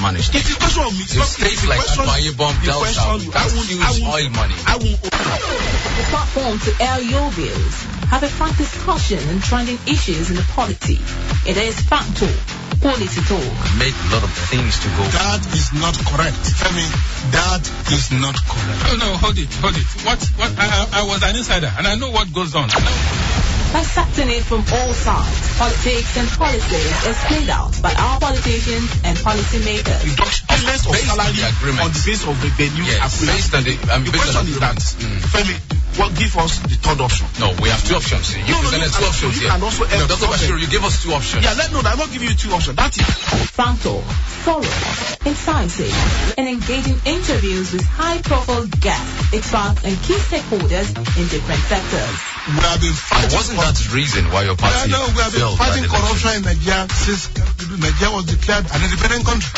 managed. It's a question of me. States like Akwa Ibom, Delta, that's huge oil money. The platform to air your views. Have a frank discussion on trending issues in the polity. It is Fact Talk, Quality Talk. Made a lot of things to go. That is not correct. I mean, that is not correct. No, hold it. What? I was an insider, and I know what goes on. Dissecting it from all sides, politics and policy is played out by our politicians and policymakers. Payments of salary on the basis of the new based on the question is that, Femi, what give us the third option? No, we have two options. You presented two options here. No, Dr. Bashir, you give us two options. Yeah, I'm not giving you two options. That's it. Frank Talk, thorough, incisive, and engaging interviews with high-profile guests, experts, and key stakeholders in different sectors. We have been fighting. Wasn't that the reason why your party we have been fighting corruption in Nigeria since Nigeria was declared an independent country.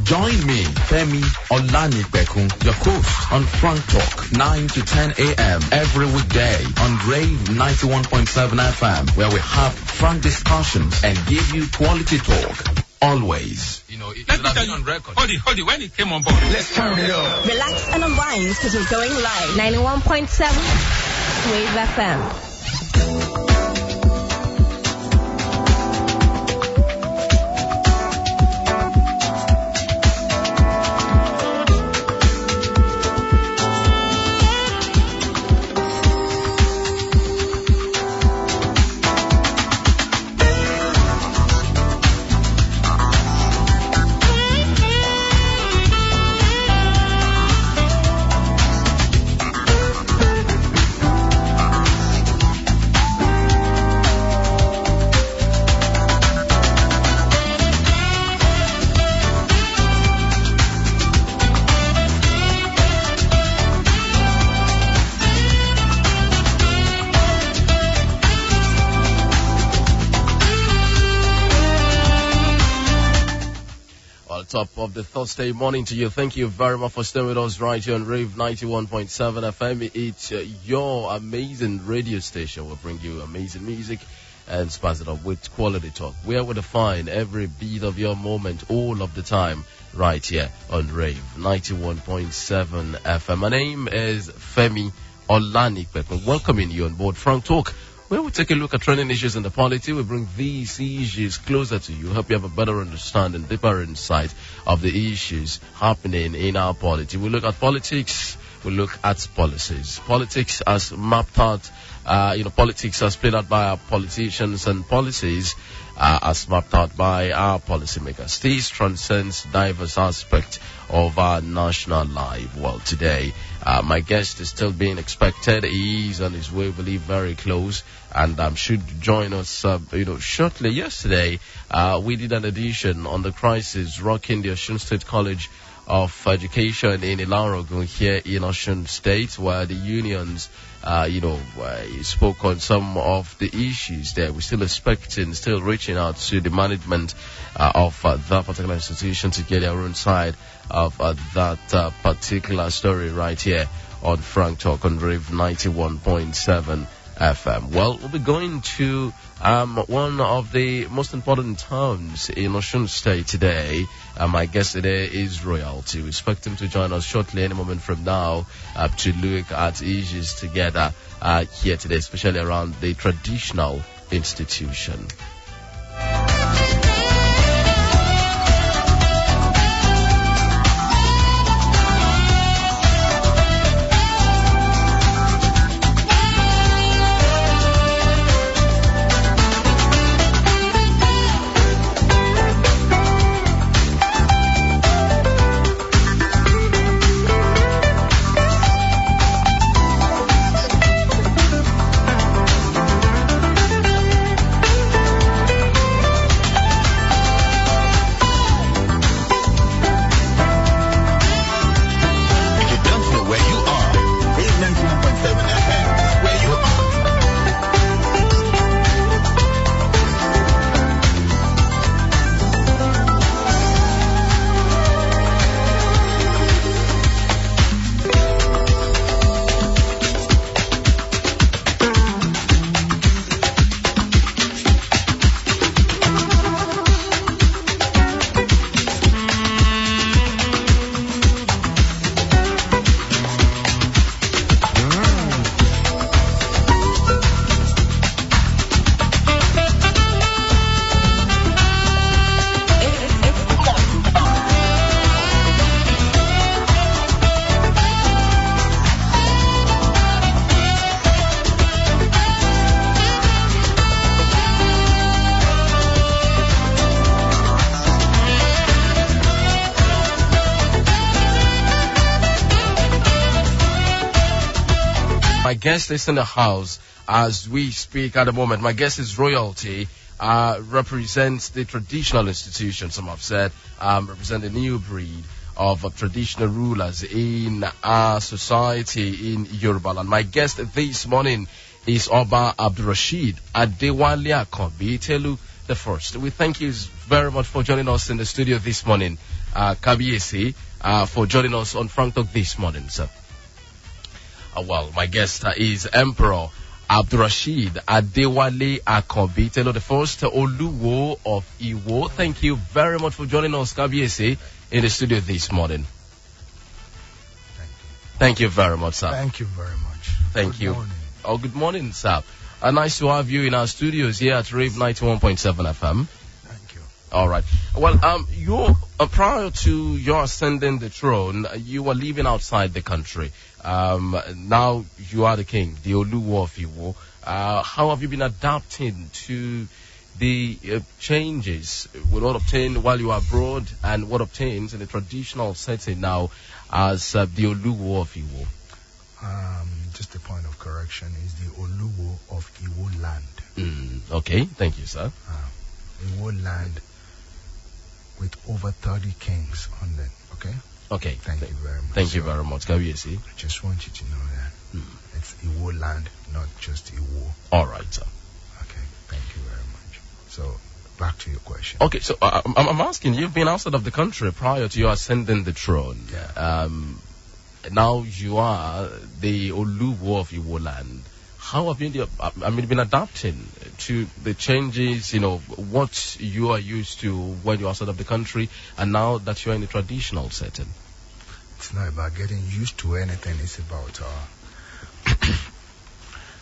Join me, Femi Olanipekun, your host on Frank Talk, 9 to 10 a.m. every weekday on Rave 91.7 FM, where we have frank discussions and give you quality talk. Always. You know, it Let me has tell been you, on record. hold it. When it came on board, Let's turn it up. Relax and unwind because we're going live. 91.7 Wave FM. Top of the Thursday morning to you. Thank you very much for staying with us right here on Rave 91.7 FM. It's your amazing radio station. We'll bring you amazing music and spice it up with quality talk. Where we define every beat of your moment all of the time right here on Rave 91.7 FM. My name is Femi Olanipekun. Welcoming you on board Frank Talk, where we take a look at trending issues in the polity. We bring these issues closer to you, help you have a better understanding, deeper insight of the issues happening in our polity. We look at politics, we look at policies. Politics as mapped out, politics as played out by our politicians, and policies as mapped out by our policymakers. This transcends diverse aspects of our national life. Well, today, my guest is still being expected. He is on his way, I believe, very close, and should join us, shortly. Yesterday, we did an edition on the crisis rocking the Osun State College of Education in Ilarogun here in Osun State, where the unions, spoke on some of the issues there. We're still expecting, still reaching out to the management of that particular institution to get their own side of that particular story right here on Frank Talk on Rave 91.7 FM. Well, we'll be going to one of the most important towns in Osun State today. My guest today is Royalty. We expect him to join us shortly, any moment from now, to look at issues together here today, especially around the traditional institution. My guest is in the house as we speak at the moment. My guest is royalty. Represents the traditional institution, some have said, represent a new breed of traditional rulers in our society in Yoruba land. My guest this morning is Oba Abdurrasheed Adewale Akanbi Telu the First. We thank you very much for joining us in the studio this morning, Kabiyesi, for joining us on Frank Talk this morning, sir. Well, my guest is Emperor Abdurrasheed Adewale Akanbi Telu the First, Oluwo of Iwo. Thank you very much for joining us, Kabiyesi, in the studio this morning. Thank you very much, sir. Thank you very much. Thank you. Morning. Oh, good morning, sir. Nice to have you in our studios here at Rave 91.7 FM. Thank you. All right. Well, you prior to your ascending the throne, you were living outside the country. Now you are the king, the Oluwo of Iwo. How have you been adapting to the changes with what obtained while you were abroad and what obtains in the traditional setting now as the Oluwo of Iwo? Just a point of correction, is the Oluwo of Iwo land. Okay, thank you, sir. Iwo land with over 30 kings on it, okay? Okay. Thank you very much. Thank you very much, Kabiyesi. I just want you to know that it's Iwo land, not just Iwo. All right, sir. Okay, thank you very much. So, back to your question. Okay, so I'm asking, you've been outside of the country prior to your ascending the throne. Yeah. Now you are the Oluwo of Iwo land. How have you been adapting to the changes, what you are used to when you're outside of the country and now that you're in a traditional setting? It's not about getting used to anything. It's about,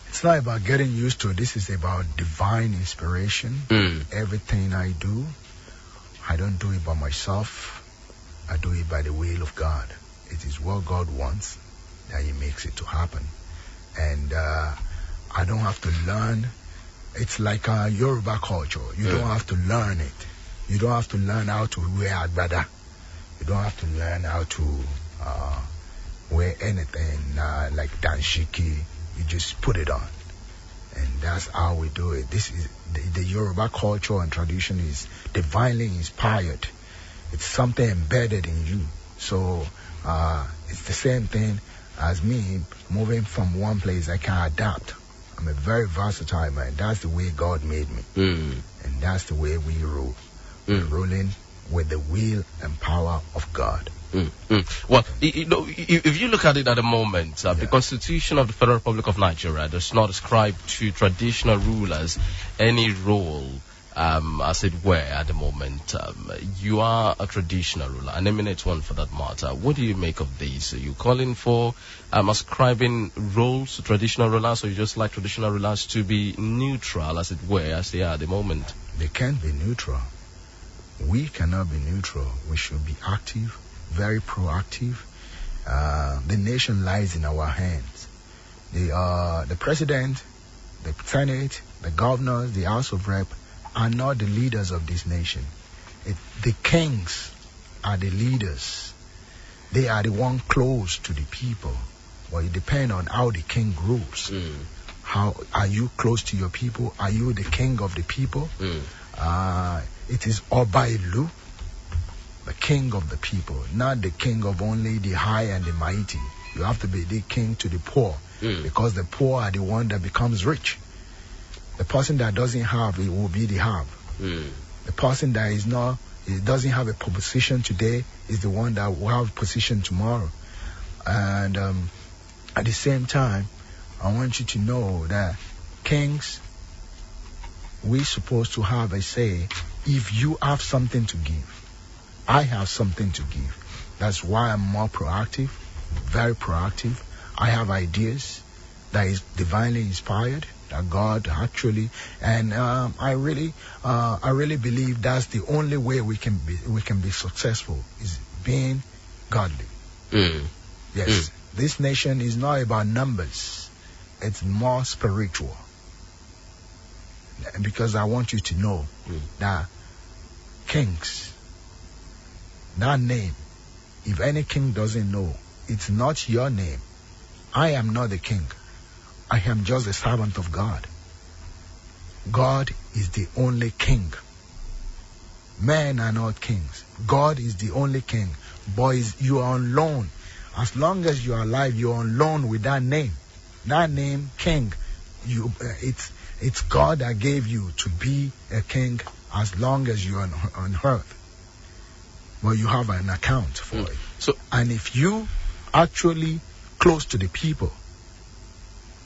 it's not about getting used to it. This is about divine inspiration. Everything I do, I don't do it by myself. I do it by the will of God. It is what God wants that He makes it to happen. And I don't have to learn. It's like a Yoruba culture. You don't have to learn it. You don't have to learn how to wear agbada. You don't have to learn how to wear anything like danshiki. You just put it on. And that's how we do it. This is the Yoruba culture and tradition is divinely inspired. It's something embedded in you. So it's the same thing as me moving from one place. I can adapt. I'm a very versatile man. That's the way God made me. And that's the way we rule. We're ruling with the will and power of God. Well, if you look at it at the moment, the Constitution of the Federal Republic of Nigeria does not ascribe to traditional rulers any role, as it were, at the moment. You are a traditional ruler, an eminent one for that matter. What do you make of this? Are you calling for ascribing roles to traditional rulers, or you just like traditional rulers to be neutral, as it were, as they are at the moment? They can't be neutral. We cannot be neutral. We should be active, very proactive. The nation lies in our hands. The president, the senate, the governors, the House of Rep are not the leaders of this nation. The kings are the leaders. They are the one close to the people. Well, it depends on how the king rules. How are you close to your people? Are you the king of the people? It is Oba Ilu, the king of the people, not the king of only the high and the mighty. You have to be the king to the poor, because the poor are the one that becomes rich. The person that doesn't have, it will be the have. The person that is not, it doesn't have a position today, is the one that will have position tomorrow. And at the same time, I want you to know that kings, we're supposed to have a say. If you have something to give, I have something to give. That's why I'm more proactive, very proactive. I have ideas that is divinely inspired, that God actually, and I really believe that's the only way we can be successful, is being godly. Yes, this nation is not about numbers; it's more spiritual. Because I want you to know that kings, that name, if any king doesn't know, it's not your name. I am not the king. I am just a servant of God. God is the only king. Men are not kings. God is the only king. Boys, you are on loan. As long as you are alive, you are on loan with that name. That name, king. It's God that gave you to be a king as long as you are on earth. Well, you have an account for it. And if you actually close to the people,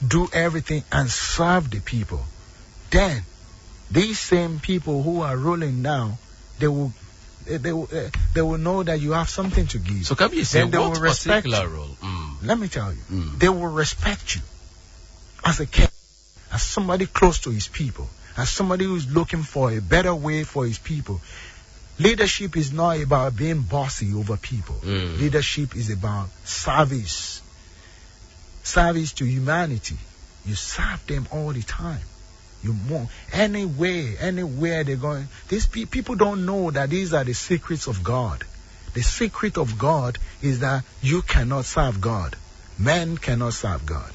do everything and serve the people, then these same people who are ruling now, they will know that you have something to give. So can you say what particular role? Let me tell you, they will respect you as a king, as somebody close to his people, as somebody who is looking for a better way for his people. Leadership is not about being bossy over people. Leadership is about service. Service to humanity. You serve them all the time. You move anywhere they're going. These people don't know that these are the secrets of God. The secret of God is that you cannot serve God. Men cannot serve God.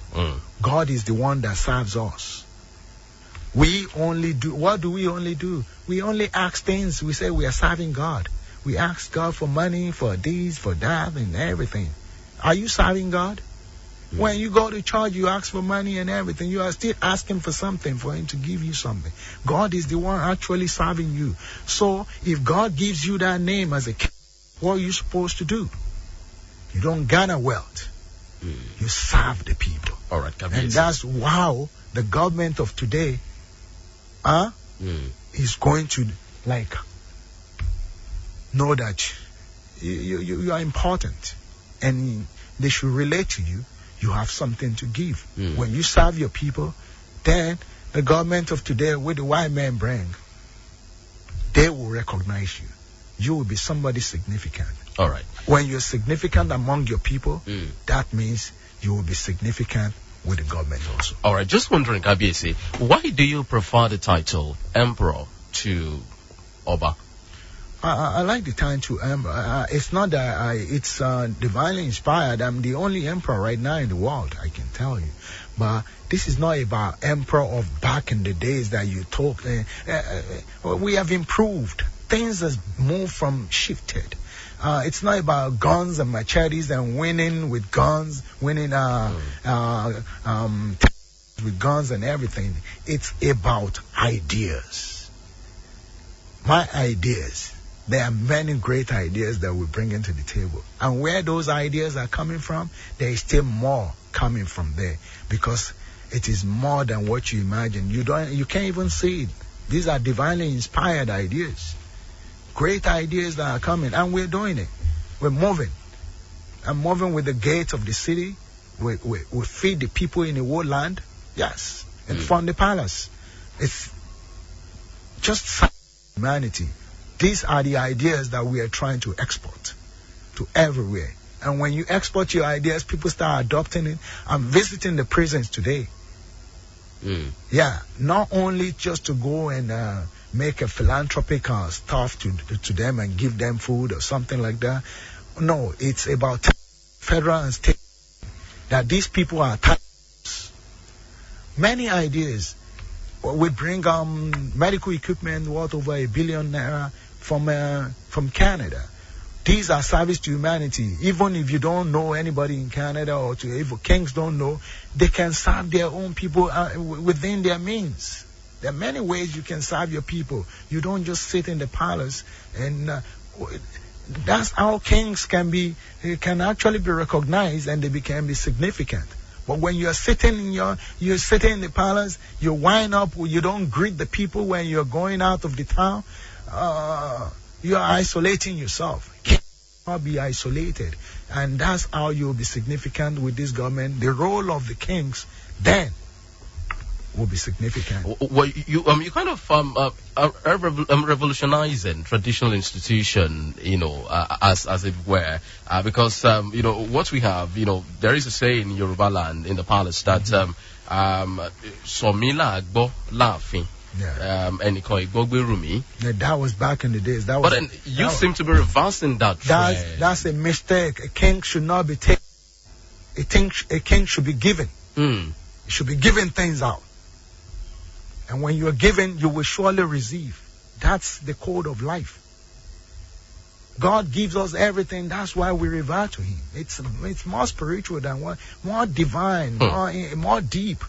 God is the one that serves us. We only do, what do we only do? We only ask things. We say we are serving God. We ask God for money, for this, for that, and everything. Are you serving God? When you go to church, you ask for money and everything. You are still asking for something, for Him to give you something. God is the one actually serving you. So, if God gives you that name as a king, what are you supposed to do? You don't garner wealth. You serve the people. All right, and that's how the government of today is going to know that you are important, and they should relate to you. You have something to give. When you serve your people, then the government of today, with the white man bring, they will recognize you. You will be somebody significant. All right. When you're significant among your people, that means you will be significant with the government also. All right. Just wondering, Kabiesi, why do you prefer the title Emperor to Oba? I like the title Emperor. It's not that it's divinely inspired. I'm the only emperor right now in the world, I can tell you. But this is not about emperor of back in the days that you talk. We have improved. Things have moved from shifted. It's not about guns and machetes and winning with guns, winning with guns and everything. It's about ideas. My ideas. There are many great ideas that we bring into the table. And where those ideas are coming from, there is still more coming from there. Because it is more than what you imagine. You can't even see it. These are divinely inspired ideas. Great ideas that are coming. And we're doing it. We're moving. I'm moving with the gates of the city. We feed the people in the whole land. Yes. And from the palace. It's just humanity. These are the ideas that we are trying to export to everywhere. And when you export your ideas, people start adopting it. I'm visiting the prisons today. Yeah, not only just to go and make a philanthropic stuff to them and give them food or something like that. No, it's about federal and state that these people are many ideas. We bring medical equipment worth over $1 billion from Canada. These are service to humanity. Even if you don't know anybody in Canada, or if kings don't know, they can serve their own people within their means. There are many ways you can serve your people. You don't just sit in the palace, and that's how kings can actually be recognized, and they can be significant. But when you're sitting in the palace, you wind up, you don't greet the people when you're going out of the town. You are isolating yourself. You cannot be isolated, and that's how you'll be significant with this government. The role of the kings then will be significant. Well, you kind of revolutionizing traditional institution, as it were, because what we have, there is a saying in Yoruba land, in the palace, that Somila Agbo Laughing. And that was back in the days. But then you seem to be reversing that trend. That's a mistake. A king should not be taken. A king should be given. You should be giving things out. And when you're giving, you will surely receive. That's the code of life. God gives us everything. That's why we revert to Him. It's more spiritual than more divine, more deep.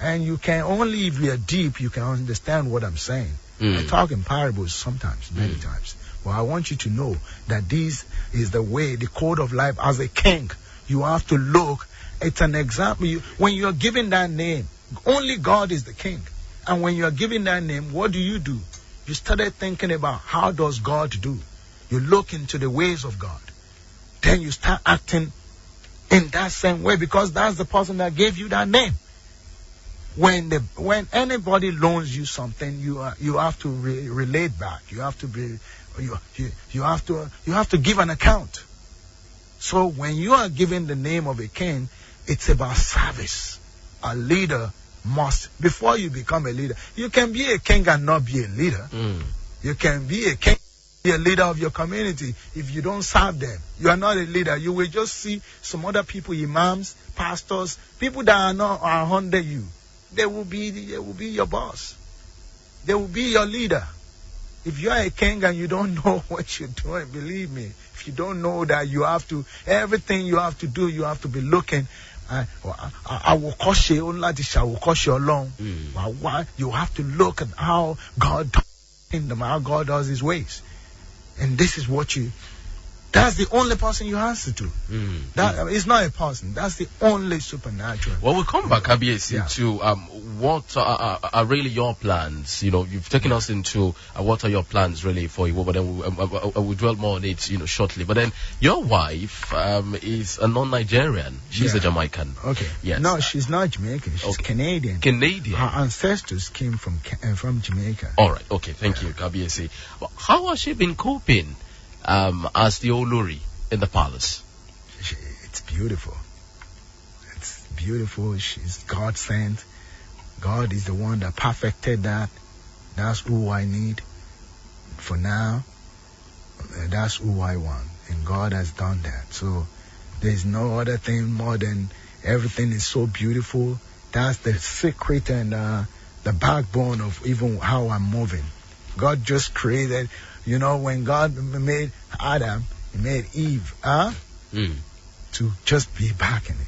And you can only, if you are deep, you can understand what I'm saying. I talk in parables sometimes, many times. But I want you to know that this is the way, the code of life. As a king, you have to look. It's an example. When you are given that name, only God is the king. And when you are given that name, what do? You started thinking about how does God do. You look into the ways of God. Then you start acting in that same way because that's the person that gave you that name. When anybody loans you something, you have to relate back. You have to be you have to give an account. So when you are given the name of a king, it's about service. A leader must, before you become a leader, you can be a king and not be a leader. You can be a king, be a leader of your community. If you don't serve them, you are not a leader. You will just see some other people, imams, pastors, people that are under you. They will be your boss. They will be your leader. If you are a king and you don't know what you're doing, believe me, if you don't know that everything you have to do, you have to be looking. I will cause you along. You have to look at how God does His ways. And this is what that's the only person you answer to. It's not a person. That's the only supernatural. Well, we'll come back, Kabiesi, to what are really your plans. You've taken us into what are your plans really for you, but then we'll dwell more on it, shortly. But then your wife is a non-Nigerian. She's a Jamaican. Okay. Yes. No, she's not Jamaican. She's Canadian. Canadian. Her ancestors came from Jamaica. All right. Okay. Thank you, Kabiesi. Well, how has she been coping as the Oluri in the palace? It's beautiful. It's beautiful. She's God sent. God is the one that perfected that. That's who I need for now. That's who I want. And God has done that. So there's no other thing more than everything is so beautiful. That's the secret and the backbone of even how I'm moving. God just created. When God made Adam, He made Eve, to just be back anymore.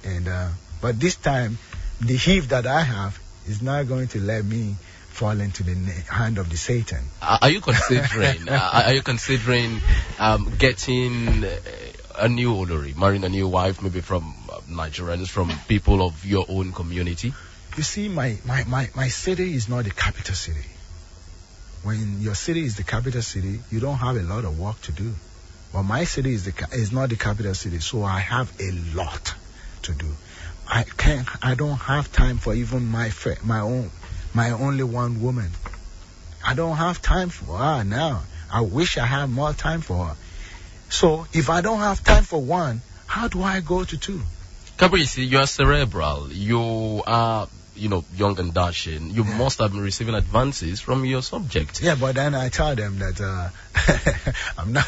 And but this time, the Eve that I have is not going to let me fall into the hand of the Satan. Are you considering? Are you considering getting a new Olori, marrying a new wife, maybe from Nigerians, from people of your own community? You see, my city is not the capital city. When your city is the capital city, you don't have a lot of work to do. But my city is not the capital city, so I have a lot to do. I don't have time for even my only one woman. I don't have time for her now. I wish I had more time for her. So if I don't have time for one, how do I go to two? Kabrisi, you are cerebral. You are young and dashing. You must have been receiving advances from your subject. Yeah, but then I tell them that I'm not.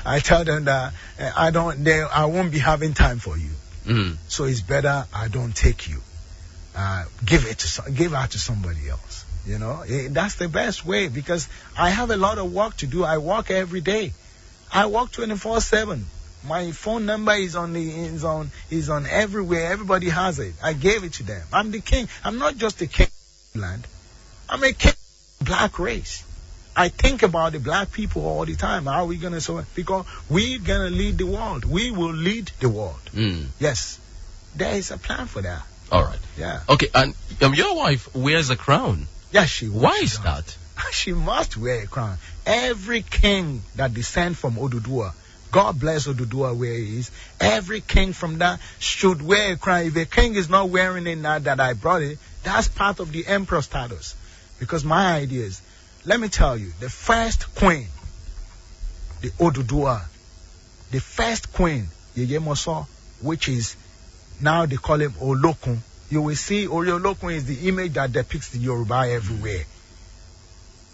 I tell them that I won't be having time for you. So it's better I don't take you. Give her to somebody else. That's the best way because I have a lot of work to do. I work every day. I work 24/7. My phone number is on everywhere. Everybody has it. I gave it to them. I'm the king. I'm not just a king of land. I'm a king of black race. I think about the black people all the time. How are we going to survive? Because we're going to lead the world. We will lead the world. Yes. There is a plan for that. All right. Yeah. Okay. And your wife wears a crown. Yeah, she wears. Why is that? She must wear a crown. Every king that descends from Oduduwa, God bless Oduduwa where he is. Every king from that should wear a crown. If a king is not wearing it now that I brought it, that's part of the emperor status. Because my idea is, let me tell you, the first queen, the Oduduwa, the first queen, Yeye Moso, which is, now they call him Olokun. You will see Olokun is the image that depicts the Yoruba everywhere.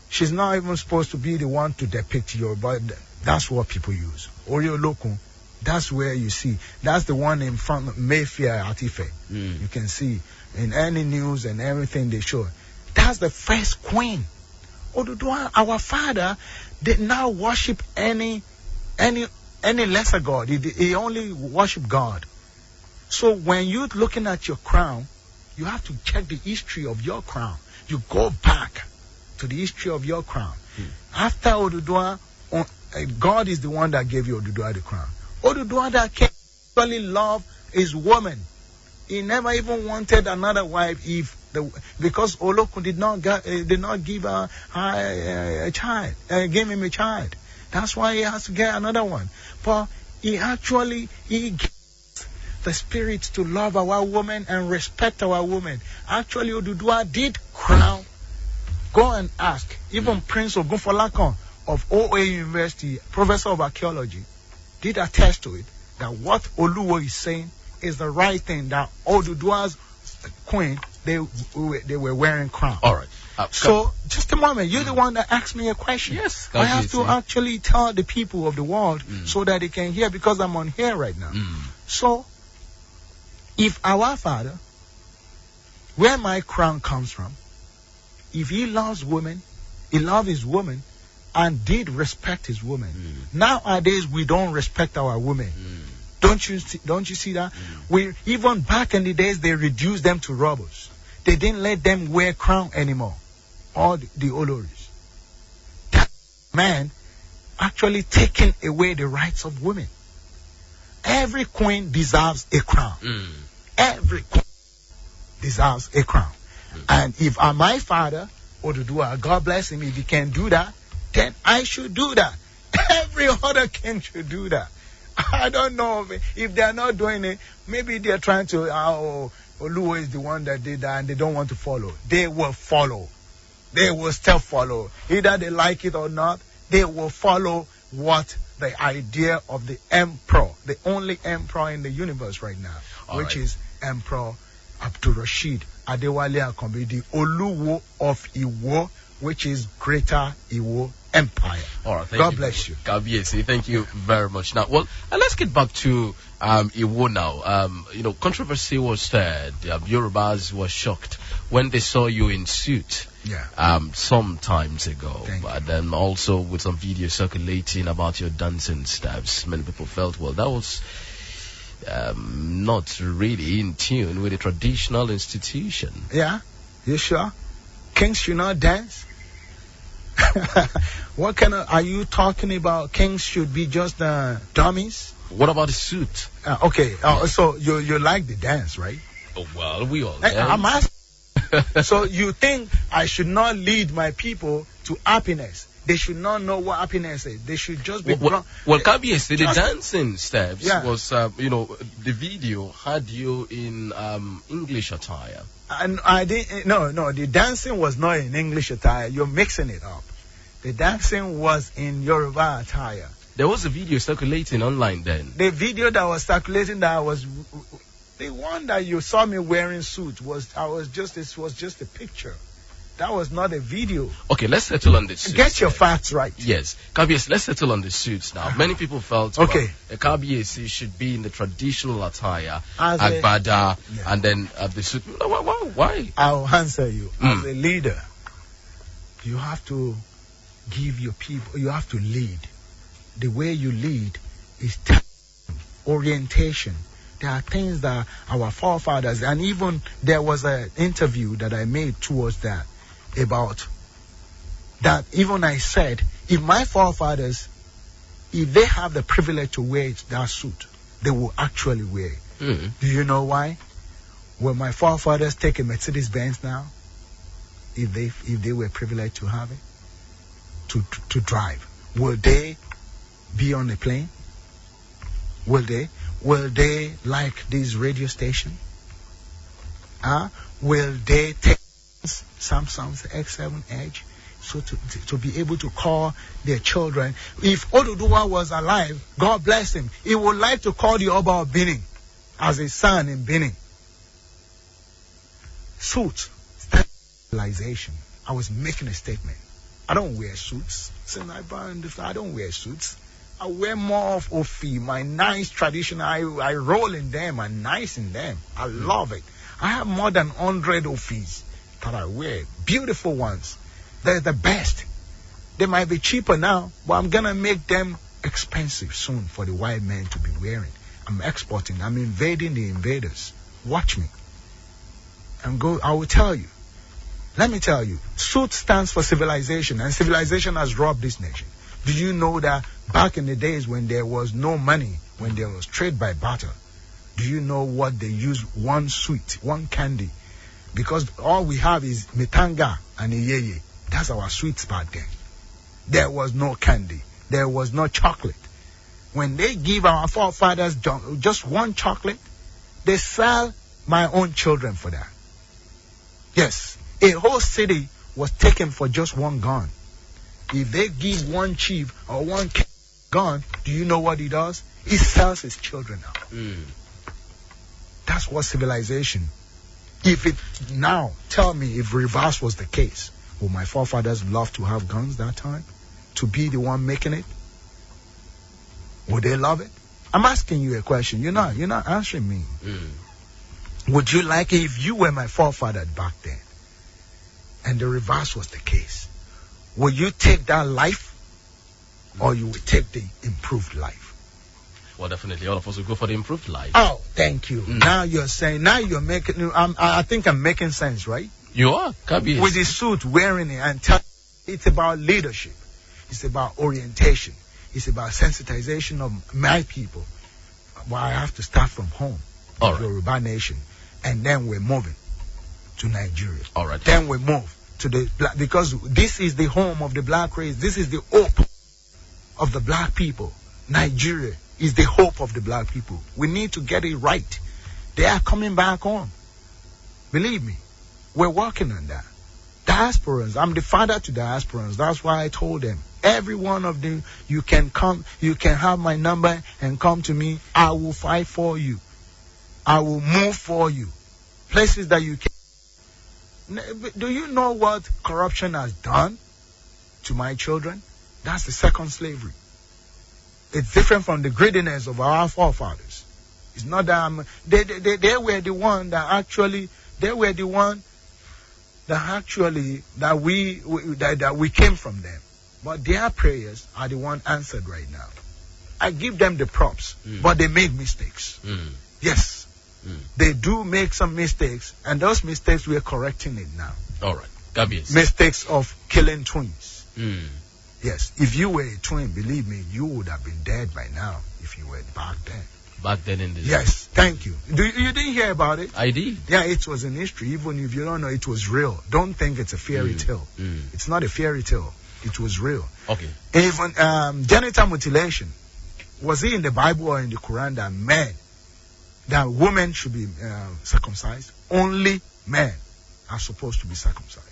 She's not even supposed to be the one to depict Yoruba. That's what people use. Olokun That's where you see. That's the one in front of Mayfair at Ife. You can see in any news and everything they show. That's the first queen. Oduduwa, our father, did not worship any lesser god. He only worshiped God. So when you're looking at your crown, you have to check the history of your crown. You go back to the history of your crown. After Oduduwa, God is the one that gave you Oduduwa the crown. Oduduwa that can actually love his woman. He never even wanted another wife because Olokun did not give her a child, gave him a child. That's why he has to get another one. But he gives the spirit to love our women and respect our women. Actually, Oduduwa did crown. Go and ask. Even Prince Ogunfolakon of OA University, professor of archaeology, did attest to it, that what Oluwo is saying is the right thing, that Oduduwa's queen, they were wearing crown. All right. So, just a moment. You're the one that asked me a question. Yes. I have to actually tell the people of the world so that they can hear, because I'm on here right now. So, if our father, where my crown comes from, if he loves women, he loves his woman, and did respect his woman. Nowadays, we don't respect our women. Don't you see that? We even back in the days, they reduced them to robbers. They didn't let them wear crown anymore. All the Oloris. That man actually taking away the rights of women. Every queen deserves a crown. Every queen deserves a crown. And if my father, Oduduwa, God bless him, if he can do that, then I should do that. Every other king should do that. I don't know if they are not doing it. Maybe they are trying to. Oluwo is the one that did that, and they don't want to follow. They will follow. They will still follow. Either they like it or not, they will follow what the idea of the emperor, the only emperor in the universe right now, which is Emperor Abdul Rashid Adewale Akanbi, the Oluwo of Iwo, which is Greater Iwo Empire. All right, God bless you. Kabiesi, thank you very much. Now, well, let's get back to Iwo now. Controversy was stirred. Yorubas were shocked when they saw you in suit. Some times ago. But then also with some videos circulating about your dancing steps, many people felt, well, that was not really in tune with a traditional institution. Yeah, you sure? Kings should not dance? What kind of, are you talking about? Kings should be just dummies? What about the suit? Okay, so you like the dance, right? Oh, well, we all I'm asking. So you think I should not lead my people to happiness? They should not know what happiness is. They should just be... Well, Kabiesi, the dancing steps was, the video had you in English attire. And I didn't... No, the dancing was not in English attire. You're mixing it up. The dancing was in Yoruba attire. There was a video circulating online then. The video that was circulating that was... The one that you saw me wearing suit was just a picture. That was not a video. Okay, let's settle on the suits. Get your facts right. Yes. Kabiesi, let's settle on the suits now. Many people felt, a Kabiesi should be in the traditional attire, agbada, and then the suit. Why? I'll answer you. As a leader, you have to give your people, you have to lead. The way you lead is orientation. There are things that our forefathers, and even there was an interview that I made towards that, about that. Even I said, if my forefathers, if they have the privilege to wear that suit, they will actually wear it. Do you know why? Will my forefathers take a Mercedes Benz now? If they were privileged to have it, to drive, will they be on a plane? Will they? Will they like this radio station? Will they take Samsung's X7 Edge so to be able to call their children? If Oduduwa was alive, God bless him, he would like to call the Oba of Benin as his son in Benin. Suits, stylization. I was making a statement. I don't wear suits. Since I don't wear suits. I wear more of Ofi, my nice tradition. I roll in them. I'm nice in them. I love it. I have more than 100 Ofis that I wear. Beautiful ones. They're the best. They might be cheaper now, but I'm going to make them expensive soon for the white man to be wearing. I'm exporting. I'm invading the invaders. Watch me. I will tell you. Let me tell you. Suit stands for civilization, and civilization has robbed this nation. Do you know that back in the days when there was no money, when there was trade by barter, do you know what they used? One sweet, one candy. Because all we have is mitanga and iyeye. That's our sweets back then. There was no candy. There was no chocolate. When they give our forefathers just one chocolate, they sell my own children for that. Yes, a whole city was taken for just one gun. If they give one chief or one gun, do you know what he does? He sells his children out. That's what civilization. Now, tell me if reverse was the case, would my forefathers love to have guns that time? To be the one making it? Would they love it? I'm asking you a question. You're not answering me. Would you like it if you were my forefather back then and the reverse was the case? Would you take that life or you would take the improved life? Well, definitely all of us will go for the improved life. Oh, thank you. Now you're making, I think I'm making sense, right? You are, Kabi. With the suit, wearing it, and it's about leadership. It's about orientation. It's about sensitization of my people. Well, I have to start from home, Yoruba nation, and then we're moving to Nigeria. All right. Then we move to the black, because this is the home of the black race. This is the hope of the black people. Nigeria is the hope of the black people. We need to get it right. They are coming back home. Believe me, we're working on that. Diasporans, I'm the father to diasporans. That's why I told them, every one of them, you can come, you can have my number and come to me. I will fight for you. I will move for you. Places that you can. Do you know what corruption has done to my children? That's the second slavery. It's different from the greediness of our forefathers. It's not that they were the one that actually, that we came from them. But their prayers are the one answered right now. I give them the props, but they made mistakes. Yes, they do make some mistakes, and those mistakes we're correcting it now. All right, Gabies. Mistakes of killing twins. Yes, if you were a twin, believe me, you would have been dead by now if you were back then. Back then in the Yes, thank you. You didn't hear about it? I did. Yeah, it was in history. Even if you don't know, it was real. Don't think it's a fairy tale. It's not a fairy tale. It was real. Okay. Even genital mutilation, was it in the Bible or in the Quran that women should be circumcised? Only men are supposed to be circumcised.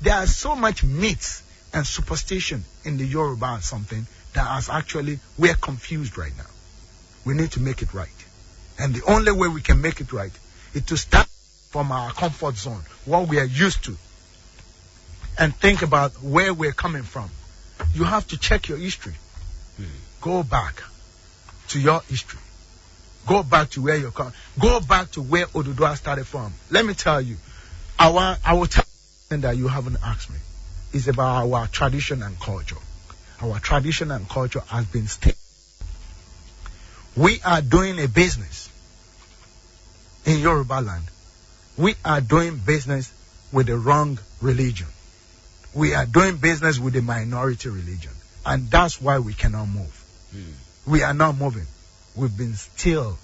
There are so much myths and superstition in the Yoruba or something that we're confused right now. We need to make it right. And the only way we can make it right is to start from our comfort zone, what we are used to, and think about where we're coming from. You have to check your history. Go back to your history. Go back to where you're coming. Go back to where Oduduwa started from. Let me tell you, I will tell you that you haven't asked me. It's about our tradition and culture. Our tradition and culture has been stayed. We are doing a business in Yoruba land. We are doing business with the wrong religion. We are doing business with the minority religion. And that's why we cannot move. We are not moving. We've been still.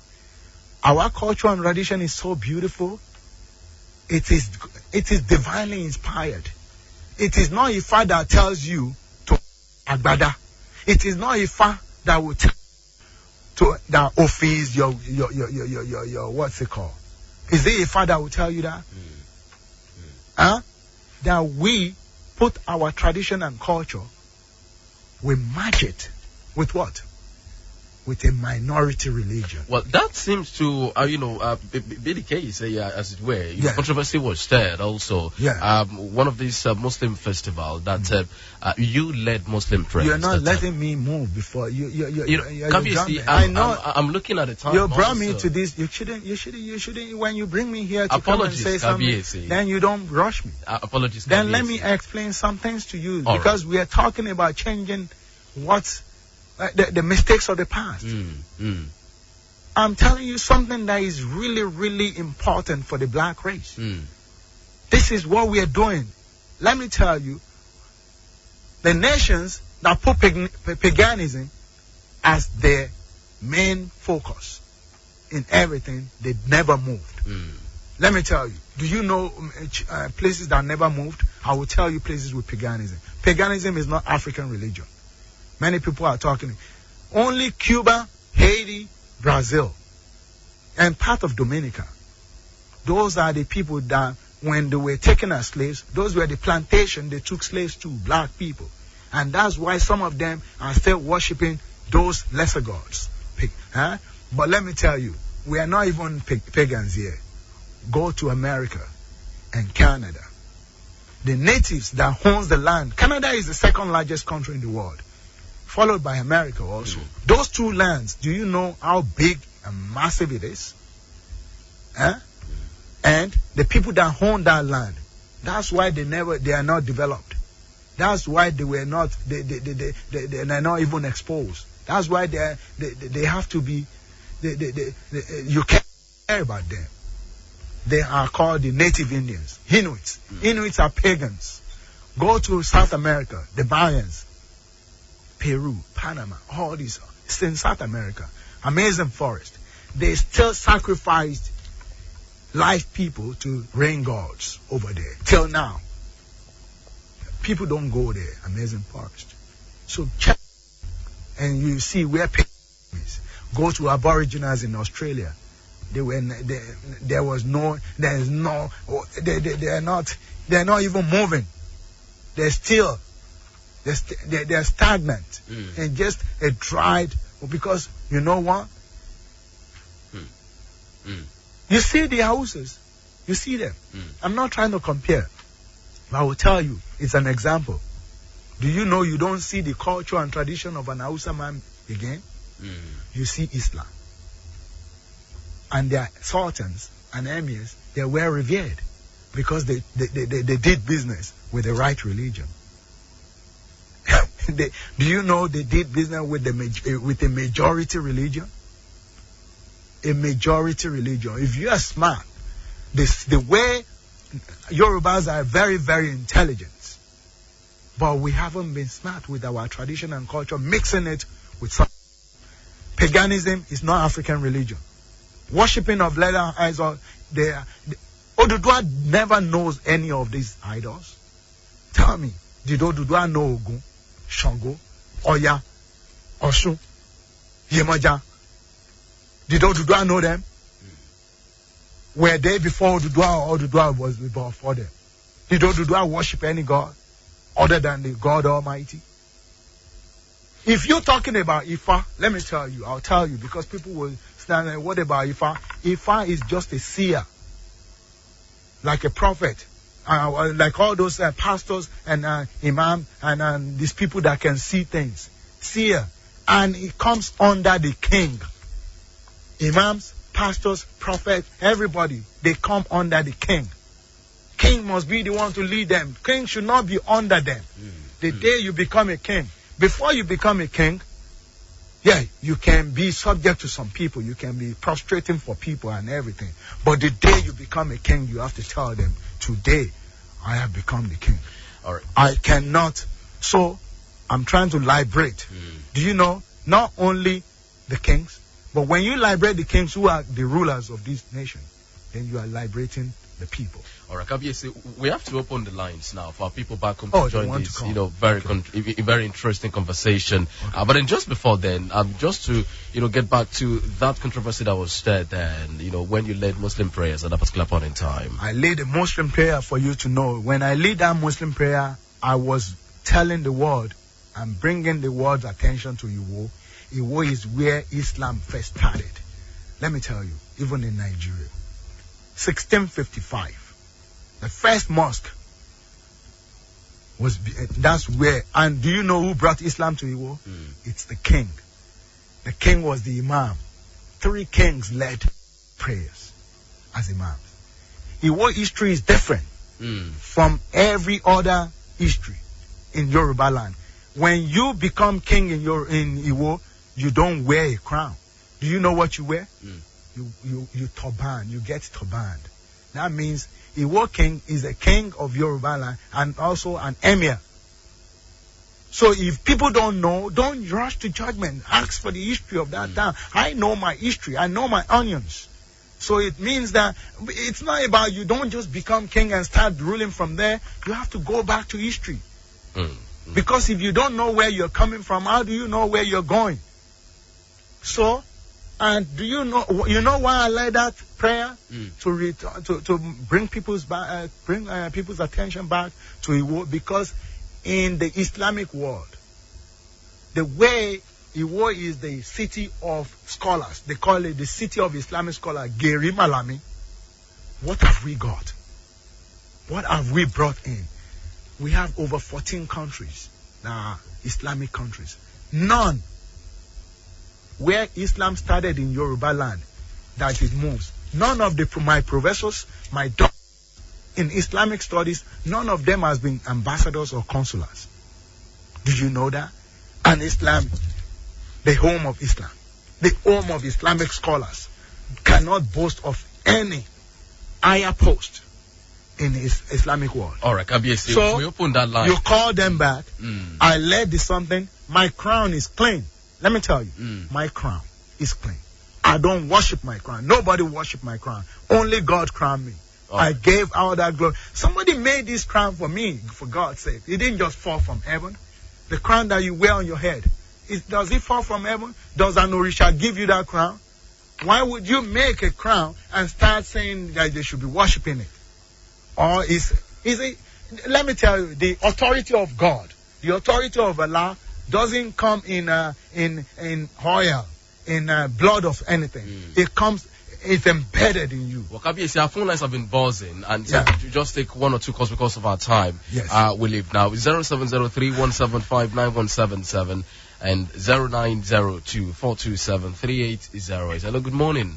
Our culture and tradition is so beautiful. It is divinely inspired. It is not Ifa that tells you to Agbada. It is not Ifa that will tell to that office your what's it called? Is it Ifa that will tell you that? That we put our tradition and culture, we match it with what? with a minority religion. Well, that seems to, be the case, as it were. Controversy was stirred also. Yeah. One of these Muslim festivals that you led Muslim prayers. You're not letting me move before I know. I'm looking at the time. You brought me to this. You shouldn't. When you bring me here to come and say something, then you don't rush me. Apologies. Then let me explain some things to you, because we are talking about changing what's the mistakes of the past. I'm telling you something that is really, really important for the black race. This is what we are doing. Let me tell you, the nations that put paganism as their main focus in everything, they never moved. Let me tell you, do you know places that never moved? I will tell you places with paganism. Paganism is not African religion. Many people are talking. Only Cuba, Haiti, Brazil, and part of Dominica. Those are the people that, when they were taken as slaves, those were the plantation they took slaves to, black people. And that's why some of them are still worshipping those lesser gods. But let me tell you, we are not even pagans here. Go to America and Canada. The natives that owns the land. Canada is the second largest country in the world, followed by America also. Those two lands, do you know how big and massive it is? And the people that own that land, that's why they are not developed. That's why they are not even exposed. That's why they have to be, you can't care about them. They are called the native Indians, Inuits. Inuits are pagans. Go to South America, the Mayans, Peru, Panama, all these. It's in South America. Amazing forest. They still sacrificed live people to rain gods over there. Till now. People don't go there. Amazing forest. So check. And you see where pagans is. Go to Aboriginals in Australia. They're not even moving. They're still, they're stagnant and just a dried, because you know what? You see the houses, you see them. I'm not trying to compare, but I will tell you, it's an example. Do you know you don't see the culture and tradition of an Hausa man again? You see Islam. And their sultans and emirs, they were revered because they did business with the right religion. Do you know they did business with a majority religion? A majority religion. If you are smart, the way Yorubas are very, very intelligent, but we haven't been smart with our tradition and culture, mixing it with some. Paganism is not African religion. Worshipping of leather idols, Oduduwa never knows any of these idols. Tell me, did Oduduwa know Ogun, Shango, Oya, Osun, Yemoja? Did Oduduwa know them? Were they before Oduduwa, or Oduduwa was before them? Did Oduduwa worship any god other than the God Almighty? If you're talking about Ifa, let me tell you, I'll tell you, because people will stand there, what about Ifa? Ifa is just a seer, like a prophet, like all those pastors and imam and these people that can see things. Seer. And it comes under the king. Imams, pastors, prophets, everybody, they come under the king. King must be the one to lead them. King should not be under them. The day you become a king, before you become a king, you can be subject to some people. You can be prostrating for people and everything. But the day you become a king, you have to tell them, today, I have become the king. All right. I cannot. So, I'm trying to liberate. Do you know, not only the kings, but when you liberate the kings who are the rulers of this nation, then you are liberating the people. All right, Kabiesi, we have to open the lines now for our people back home to join this, very interesting conversation. Okay. But then just before then, just to, get back to that controversy that was stirred then, when you led Muslim prayers at that particular point in time. I led a Muslim prayer for you to know. When I lead that Muslim prayer, I was telling the world and bringing the world's attention to you. Iwo is where Islam first started. Let me tell you, even in Nigeria, 1655, the first mosque that's where. And do you know who brought Islam to Iwo? It's the king. The king was the imam. 3 kings led prayers as imams. Iwo history is different from every other history in Yoruba land. When you become king in Iwo, you don't wear a crown. Do you know what you wear? You turban. You get turbaned. That means Iwo king is a king of Yoruba land and also an emir. So if people don't know, don't rush to judgment. Ask for the history of that town. I know my history. I know my onions. So it means that it's not about you don't just become king and start ruling from there. You have to go back to history. Because if you don't know where you're coming from, how do you know where you're going? So, and do you know why I led that prayer? To bring people's people's attention back to Iwo, because in the Islamic world, the way Iwo is the city of scholars, they call it the city of Islamic scholars, Geri Malami. What have we got? What have we brought in? We have over 14 countries, Islamic countries. None where Islam started in Yoruba land that it moves. None of my professors, my doctors in Islamic studies, none of them has been ambassadors or consulars. Did you know that? And Islam, the home of Islam, the home of Islamic scholars, cannot boast of any higher post in his Islamic world. All right, Kabiyesi, so we open that line. You call them back. I led this something. My crown is clean. Let me tell you, my crown is clean. I don't worship my crown. Nobody worship my crown. Only God crowned me. I gave all that glory. Somebody made this crown for me, for God's sake. It didn't just fall from heaven. The crown that you wear on your head, does it fall from heaven? Does an Orisha give you that crown? Why would you make a crown and start saying that they should be worshiping it? Or is it? Let me tell you, the authority of God, the authority of Allah, doesn't come in oil, in blood of anything. It comes. It's embedded in you. Well, Kabiyesi, our phone lines have been buzzing, and so you just take 1 or 2 calls because of our time. Yes. We leave now. 0703-175-9177 and 0902-427-3808. Hello, good morning.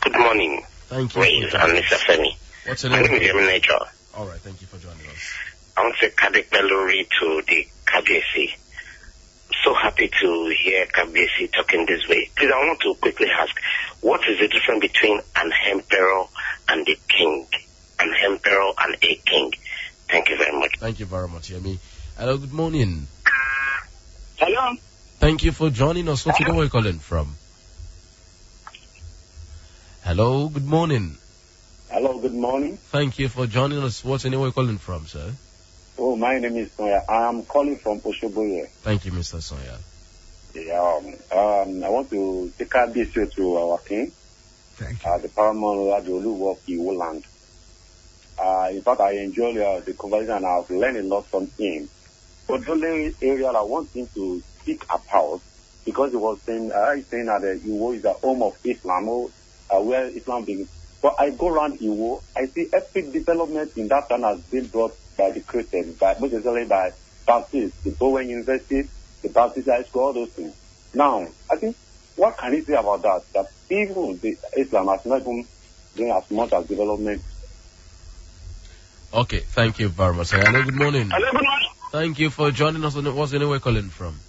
Good morning. Thank you. Raise and Mr. Femi. What's your My name? name is Nature. All right, thank you for joining us. I want to say Kadik Melori to the Kabiyesi. So happy to hear Kabiyesi talking this way. Please, I want to quickly ask, what is the difference between an emperor and a king? An emperor and a king. Thank you very much. Thank you very much, Yemi. Hello, good morning. Hello. Thank you for joining us. What's your name calling from? Hello, good morning. Hello, good morning. Thank you for joining us. What's your name calling from, sir? Oh, my name is Soya. I'm calling from Oshobo here. Thank you, Mr. Soya. Yeah, I want to take a visit to our king. Thank you. The Paramount Oluwo of Iwo land. In fact, I enjoy the conversation and I've learned a lot from him. But the only area I want him to speak about, because he was saying that Iwo is the home of Islam, where Islam begins. But I go around Iwo, I see every development in that town has been brought by the Christians, most especially by Baptists, the Bowen University, the Baptist High School, all those things. Now, I think, what can you say about that? That even the Islam has not even doing as much as development. Okay, thank you very much. Hello, good morning. Hello, good morning. Thank you for joining us. What's your name calling from?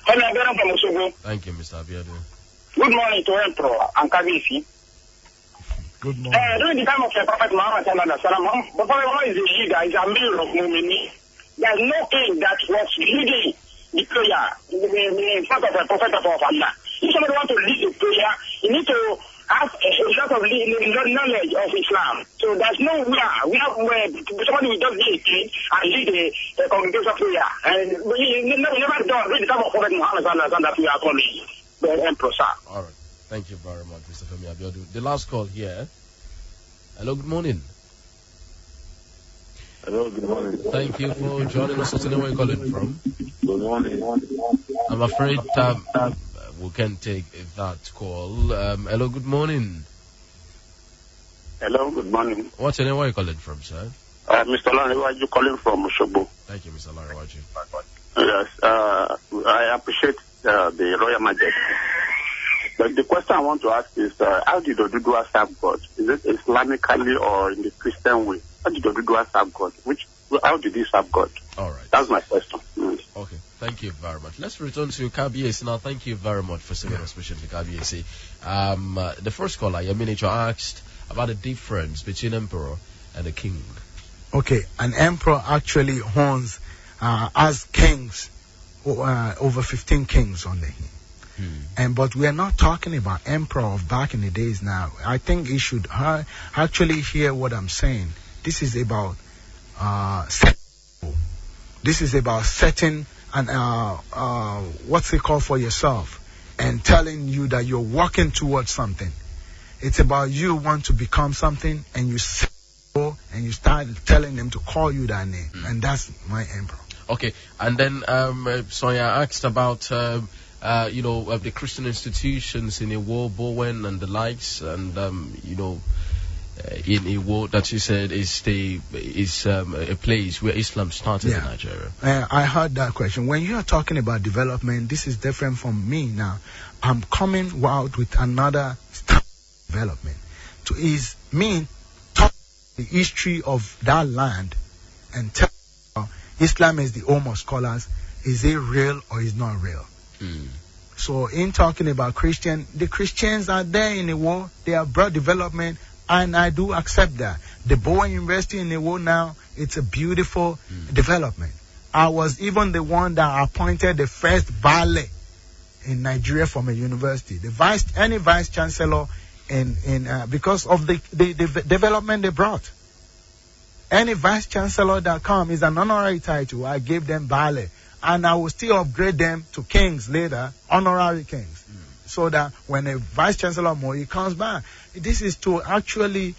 Hello, Abiodun from Osogbo. Thank you, Mr. Abiodun. Good morning to Emperor and Kabiyesi. Good morning. During the time of the Prophet Muhammad sallallahu alaihi wasallam, the Prophet Muhammad is a leader, is a mirror of Mumini. There's no king that was leading the prayer in front of the Prophet of Allah. If somebody wants to lead the prayer, you need to have a lot of knowledge of Islam. So there's no where somebody will just be a king and lead a congregation prayer. And we never done during the time of Prophet Muhammad sallallahu alaihi wasallam that we are calling the Emperor, sir. All right. Thank you very much, Mr. Femi Abiodun. The last call here. Hello, good morning. Hello, good morning. Thank you for joining us. What's the name you're calling from? Good morning. I'm afraid we can take that call. Hello, good morning. Hello, good morning. What's your name? Where are you calling from, sir? Mr. Larry, where are you calling from, Oshobo? Thank you, Mr. Larry. Watching. Yes, I appreciate the Royal Majesty. But the question I want to ask is, how did Oduduwa serve God? Is it Islamically or in the Christian way? How did Oduduwa serve God? How did he serve God? All right. That's my question. Okay, thank you very much. Let's return to KBAC now. Thank you very much for sending us question to KBAC. The first caller, Yaminicho, asked about the difference between emperor and a king. Okay, an emperor actually has kings, over 15 kings under him. But we are not talking about emperor of back in the days now. I think you should actually hear what I'm saying. This is about this is about setting and what's it called for yourself and telling you that you're working towards something. It's about you want to become something and you set and you start telling them to call you that name, and that's my emperor. Okay, and then Sonia asked about the Christian institutions in Iwo, Bowen, and the likes, and in Iwo that you said is a place where Islam started in Nigeria. I heard that question. When you are talking about development, this is different from me now. I'm coming out with another style of development. Talk the history of that land and tell Islam is the home of scholars. Is it real or is not real? So in talking about the Christians are there in the war. They have brought development, and I do accept that. The Bowen University in the war now, it's a beautiful development. I was even the one that appointed the first valet in Nigeria from a university. Any vice chancellor because of the development they brought. Any vice chancellor that comes is an honorary title. I gave them valet, and I will still upgrade them to kings later, honorary kings, so that when a vice chancellor Moi comes back, this is to actually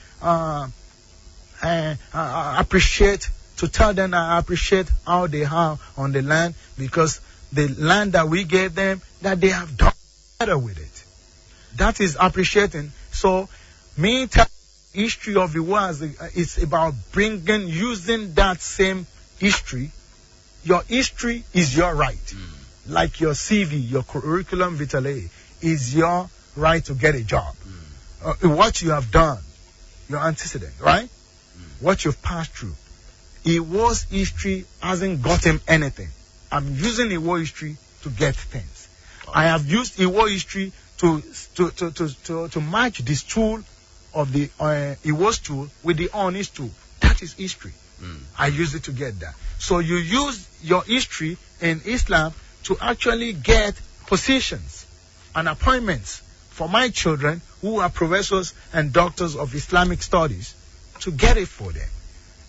appreciate, to tell them I appreciate how they have on the land, because the land that we gave them, that they have done better with it. That is appreciating. So me telling history of the world is about using that same history. Your history is your right. Like your CV, your curriculum vitae is your right to get a job. What you have done, your antecedent, right? What you've passed through. Iwo's history hasn't got him anything. I'm using Iwo history to get things. I have used Iwo history to match this tool of the Iwo's tool with the Oni's tool. That is history. I use it to get that. So you use your history in Islam to actually get positions and appointments for my children who are professors and doctors of Islamic studies, to get it for them.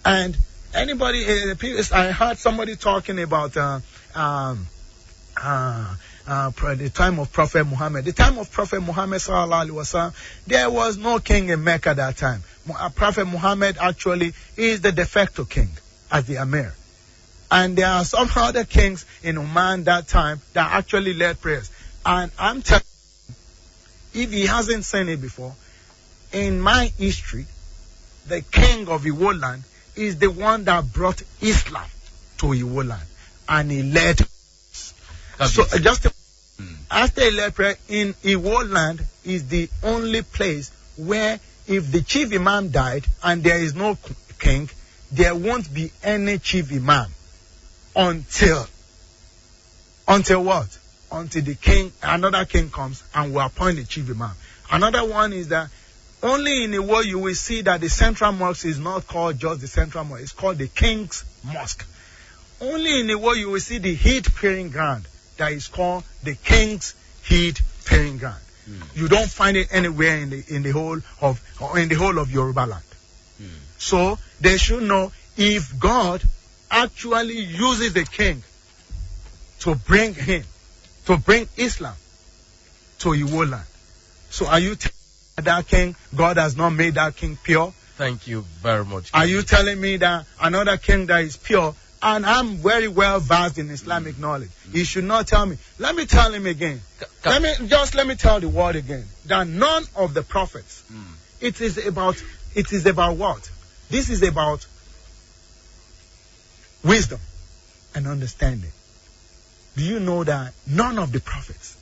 And anybody, I heard somebody talking about the time of Prophet Muhammad. The time of Prophet Muhammad sallallahu alaihi wasallam, there was no king in Mecca that time. Prophet Muhammad actually is the de facto king as the Amir. And there are some other kings in Oman that time that actually led prayers. And I'm telling you, if he hasn't seen it before, in my history, the king of Iwo land is the one that brought Islam to Iwo land. And he led. So just after he led prayer in Iwo land is the only place where if the chief imam died and there is no king, there won't be any chief imam until what? Until the king, another king comes and will appoint the chief imam. Another one is that only in Iwo you will see that the central mosque is not called just the central mosque. It's called the King's Mosque. Only in Iwo you will see the Eid praying ground that is called the King's Eid praying ground. You don't find it anywhere in the whole of Yoruba land. So they should know, if God actually uses the king to bring Islam to Iwo land. So are you telling that king, God has not made that king pure? Thank you very much. Are you telling me that another king that is pure, And I'm very well versed in Islamic knowledge. He should not tell me. Let me tell him again. Let me tell the world again that none of the prophets. It is about what? This is about wisdom and understanding. Do you know that none of the prophets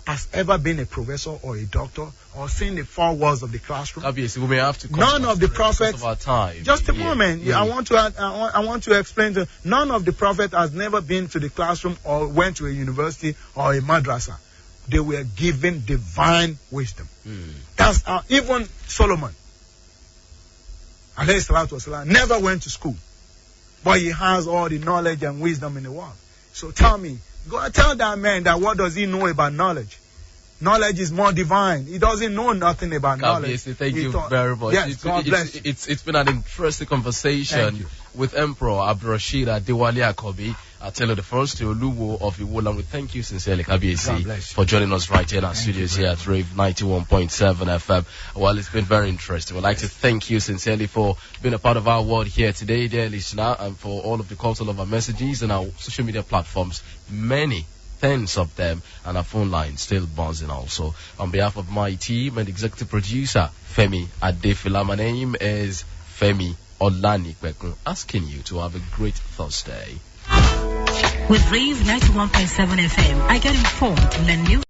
has ever been a professor or a doctor or seen the four walls of the classroom? Obviously, we may have to. None of the prophets. Of our time. Just a moment. I want to explain to. None of the prophets has never been to the classroom or went to a university or a madrasa. They were given divine wisdom. That's even Solomon, alayhi salatu wasalam, never went to school, but he has all the knowledge and wisdom in the world. So tell me, go tell that man that what does he know about knowledge? Knowledge is more divine. He doesn't know nothing about knowledge. Thank you very much. Yes, God bless you. It's been an interesting conversation with Emperor Abdurrashid Adewale Akobi. I tell you, the first to Oluwo of Iwola. We thank you sincerely, Kabiyesi, for joining us right here in our studios here at Rave 91.7 FM. Well, it's been very interesting. We'd like to thank you sincerely for being a part of our world here today, dear listener, and for all of the calls, all of our messages and our social media platforms. Many tens of them, and our phone line still buzzing also. On behalf of my team and executive producer, Femi Adefila, my name is Femi Olanikwekun, asking you to have a great Thursday. With Rave 91.7 FM, I get informed, learn new